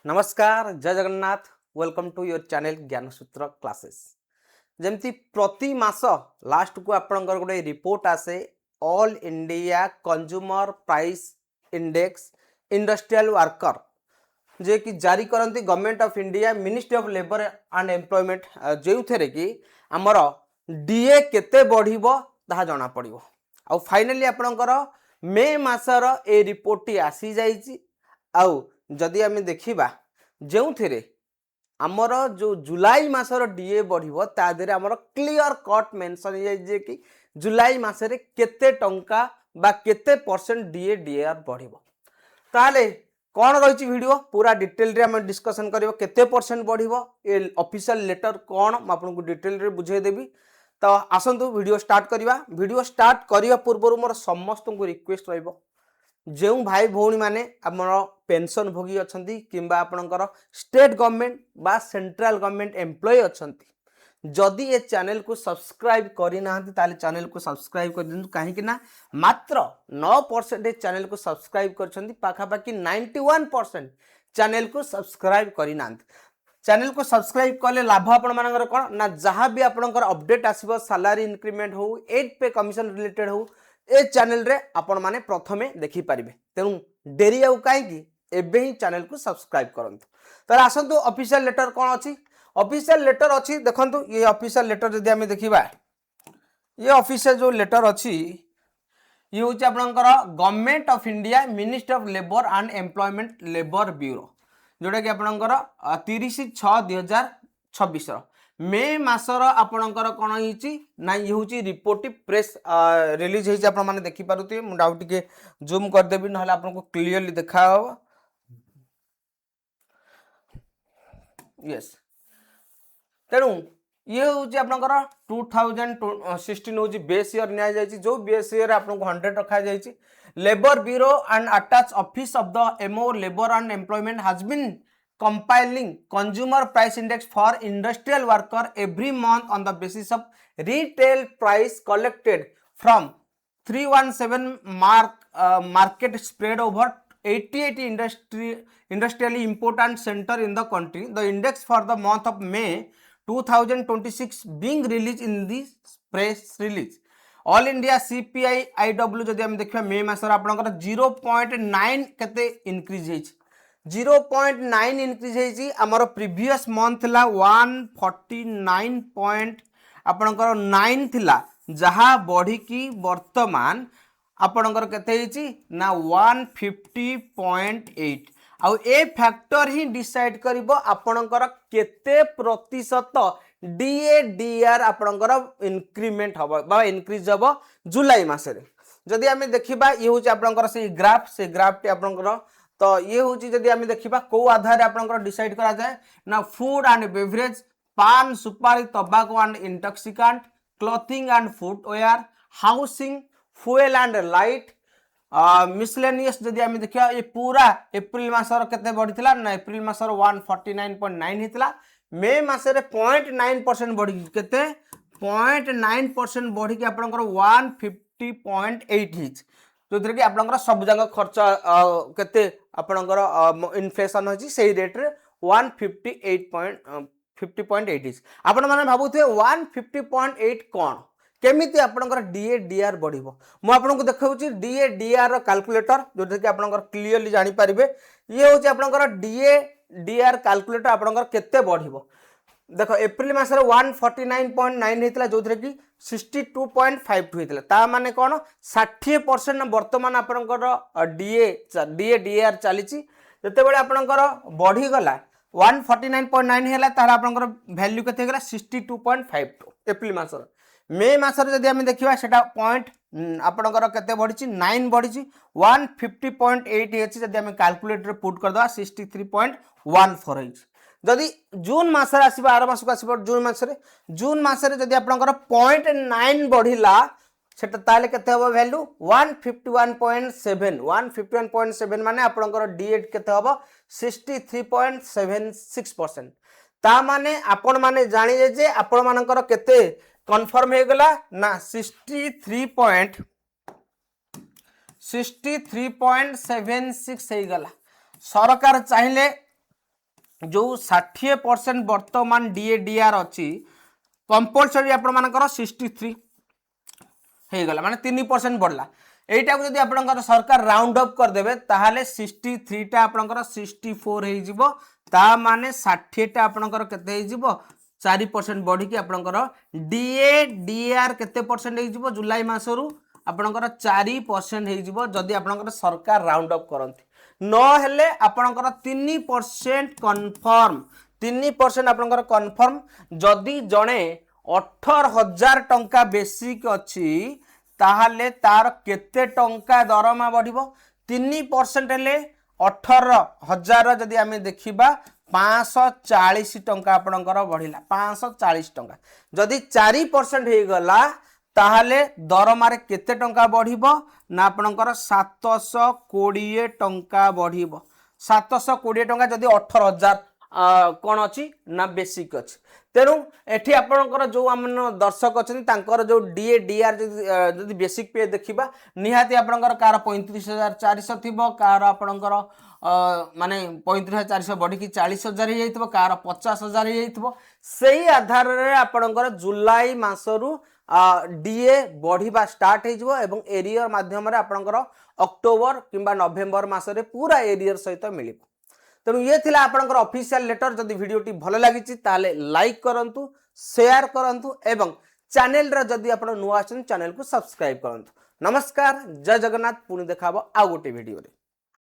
नमस्कार जय Jagannath welcome to your channel Gyanasutra classes जमती प्रति मास लास्ट को आपनकर गोटे रिपोर्ट आसे all India consumer price index industrial worker जे कि जारी करती government of India ministry of labour and employment जो थे कि आमर डीए केते बढ़िबो ताहा जना पड़िबो आ फाइनली आपनकर मे मासर ए रिपोर्ट आसी जाइछि आउ जदि आम देखा जो थे आमर जो जुलाई मासर डीए बढ़िबो ता देहरे आमर क्लियर कट मेंशन हो कि जुलाई मासरे केते टंका बा केते परसेंट डीए डीआर बढ़िबो ताले कौन रही वीडियो पूरा डिटेल रे आम डिस्कशन करिवो केते परसेंट बढ़िबो ए ऑफिशियल लेटर कौन म आपनको डिटेल रे बुझे देबी तो आसंतु वीडियो स्टार्ट करिवा वीडियो स्टार्ट करिवा पूर्व मोर समस्त को रिक्वेस्ट रहिबो जो भाई भौणी मैंने आमर पेंशन भोगी अच्छा कि आपणकर स्टेट गवर्नमेंट बा सेंट्रल गवर्नमेंट एम्प्लॉय अच्छा जदि ये चैनल को सब्सक्राइब करना चैनल को सब्सक्राइब कर दिंतु कहीं मात्र 9% चैनल को सब्सक्राइब कर पाखापाखि 91% चैनल को सब्सक्राइब करना चैनल को सब्सक्राइब कले लाभ आपण मानकर कौन ना जहाँ भी आपणकर अपडेट आसो सैलरी इंक्रीमेंट हो 8 पे कमिशन रिलेटेड हो ए चैनल रे आपण माने प्रथमे देखि पारिबे तेनु डेरी आउ कहीं एबे ही चैनल को सब्सक्राइब करंतु तर आसंतु ऑफिशियल लेटर कौन अच्छी ऑफिशियल लेटर अच्छी देखंतु ये ऑफिशियल लेटर जदि आमे देखिबा ये ऑफिशियल जो लेटर अच्छी ये हूँ आपणकर government of India ministry of labour and employment labour bureau जोटा कि आपणकर 30/6/2026 मे मासर आपणकर कौन ना ये हूँ रिपोर्ट प्रेस रिलीज होती आप देखिपे मुझे आउ टे जूम करदेवी ना आपको क्लीयरली देखा यस तेणु ये हूँ आपंकर 2016 हूँ बेस इयर नि जो बेस इयर आपको 100 रखा जाए labour bureau and attach office of the MO labour and employment has been compiling consumer price index for industrial worker every month on the basis of retail price collected from 317 market spread over 88 industrially important center in the country. The index for the month of May 2026 being released in this press release. All India CPI IW जदि हम देखा मे मासर आपनकर 0.9 केते increase होइछ 0.9 increase होइछि हमर previous month ला 149 point आपनकर 9 थिला जहा बढ़ी की वर्तमान आपनकर केते होइछि ना 150.8 आउ ए फैक्टर ही डिसाइड करिवो आपनकर केते प्रतिशत डीए डीआर आपनकर इंक्रीमेंट हबो बा इंक्रीज हबो जुलाई मासरे जदि आमे देखिबा ये होछि आपनकर से ग्राफ टी आपनकर तो ये हूँ जदि आम देखा कौ आधार आपंकर डिसाइड करा जाए ना फूड एंड बेवरेज पान सुपारी तंबाकू and intoxicant clothing and footwear housing fuel and light miscellaneous जदि आम देखा ये पूरा एप्रिल मासर केते बढ़ी ना एप्रिल मासर 149.9 होता मे मासरे 0.9% बढ़ी केते 0.9% बढ़ी की आपंकर 150.8 जो थे कि आपंकर सब जगह खर्च केते आपंकर इनफ्लेशन होची सही रेट रे 158.50.8 आपण माने भाबुथे 150.8 कोन केमिति आपंकर डीए डीआर बढ़िबो मु आपनको देखाउची डीए डीआर रो कैलकुलेटर जो थे कि आपंकर क्लियरली जानि पारिबे ये होची आपंकर डीए डीआर कैलकुलेटर आपंकर केते बढ़िबो देखो एप्रिल मासरे 149.9 होता जो थे कि 62.52 होता ता माने कौन 60% वर्तमान आपंकर डीए डीआर चली जिते बड़े आपंकर बढ़ीगला 149.9 है तार आपंकर वैल्यू के 62.52 एप्रिल मासर मे मासर जदि आम देखा सेटा पॉइंट आपंकर केते बढ़ी 9 बढ़ी 150.8 जदि आम कैलकुलेटर पुट करदे 63.14 जदि जून मासरे आसीबा आर मास को आसीबा जून मासरे जदि आपनकर 0.9 बढ़िला सेटा ताले केते हबो वैल्यू 151.7 माने आपनकर डीए केते हबो 63.76% ता माने आपन माने जानि जे आपन मानकर केते कन्फर्म हे गला ना 63.76 हे गला सरकार चाहिले जो 60% वर्तमान डीए डीआर अच्छी कंपलसरी आपण मानकर 63 हो गला माने 3% बढ़ला एटा को जदि आपनकर सरकार राउंड अप कर देबे ताहाले 63 टा आपनकर 64 हो जिवो ता माने 60 टा आपनकर केते हो जिवो 4% बढ़ी कि आपनकर डीए डीआर केते परसेंट हो जिवो जुलाई मासरू आपनकर 4% हो जिवो जदि आपनकर सरकार राउंड अप करंती न हेले आपनकर 3% कन्फर्म 3% आपनकर कन्फर्म जदि जणे 18,000 टंका बेसिक अच्छी ताहले तार केते टंका दरमा बढ़िबो 3% हेले 18,000 जदि आमे देखिबा 540 टंका आपनकर बढ़िला 540 टंका जदि 4% हो गला ताहले दरमारे केते टंका बढ़िबो ना आपनकर 720 टंका बढ़िबो 720 टंका जदि 18,000 कौन अच्छी ना बेसिक अच्छी तेणु एठी आपनकर जो आम दर्शक अच्छा जो डीए डीआर जदि बेसिक पे देखा निहाती आपनकर कार 35,400 थी कार आपनकर माने 35,400 बढ़ी 40,000 हो कार 50,000 हो सही आधार रे आपनकर जुलाई मासरू डीए बढ़िबा स्टार्ट हो एरियर माध्यम आपनकर अक्टोबर किंबा नवेम्बर मासरे पूरा एरियर सहित मिल तेणु ये थिला आपनकर ऑफिशियल लेटर जदि वीडियोटी भल लगी ताले लाइक करंतु शेयर करंतु एवं चैनल रा जदि आपण नुआ आछन चैनल को सब्सक्राइब करंतु नमस्कार जय जगन्नाथ पुणी देखाबो आ गोटे वीडियो रे।